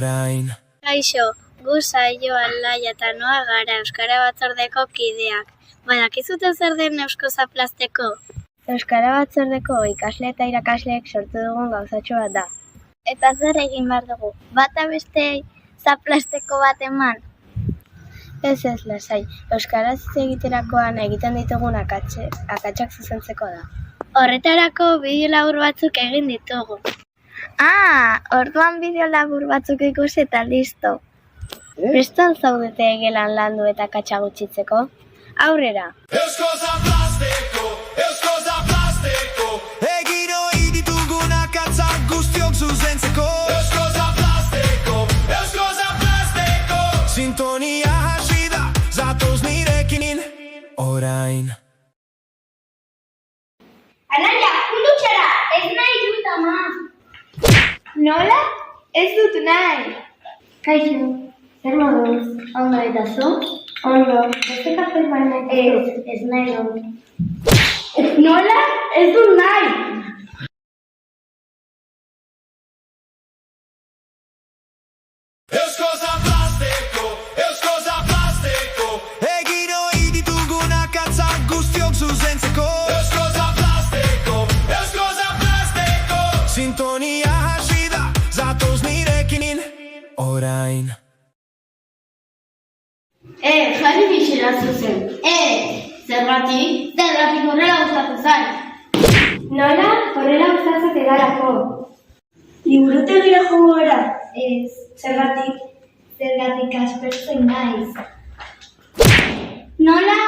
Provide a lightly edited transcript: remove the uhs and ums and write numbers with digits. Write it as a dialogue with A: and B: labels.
A: orain.
B: Kaixo, gu Saio, Alaia eta Noa gara Euskara Batzordeko kideak. Badakizute zer den Eusko Zaplasteko? Euskara Batzordeko ikasle eta irakasleek sortu dugun gauzatxo bat da. Eta zer egin behar dugu? Bata besteei zaplasteko bat eman? Ez lasai. Euskaraz hitz egiterakoan egiten ditugun akatsak zuzentzeko da. Horretarako bideo labur batzuk egin ditugu. Orduan bideo labur batzuk ikusi eta listo. Prestan zaudete gelan landu eta akatsa gutxitzeko? Aurrera!
A: Eusko Zaplasteko, Eusko Zaplasteko, egin ohi ditugun akatsak guztiok zuzentzeko. Eusko Zaplasteko, Eusko Zaplasteko, sintonia hasi da, zatoz nirekin orain.
C: Alaia, kundutxara, ez nahi dut ama. Nola? Ez dut nahi. Kaixo, zer moduz? Ondo eta zu? Ondo, beste kafe baina ez nahi dut. Nola? Ez dut nahi.
A: Eusko Zaplasteko, Eusko Zaplasteko, egin ohi ditugun akatsak guztiok zuzentzeko. Eusko Zaplasteko, Eusko Zaplasteko, sintonia hasi da, zatoz nirekin orain.
C: Jarri bixera zuzen. Zergatik horrela gustatu zait. Nola? Horrela gustatzen edarako. Liburutegira joango gara? Ez, zergatik aspertzen naiz. Nola?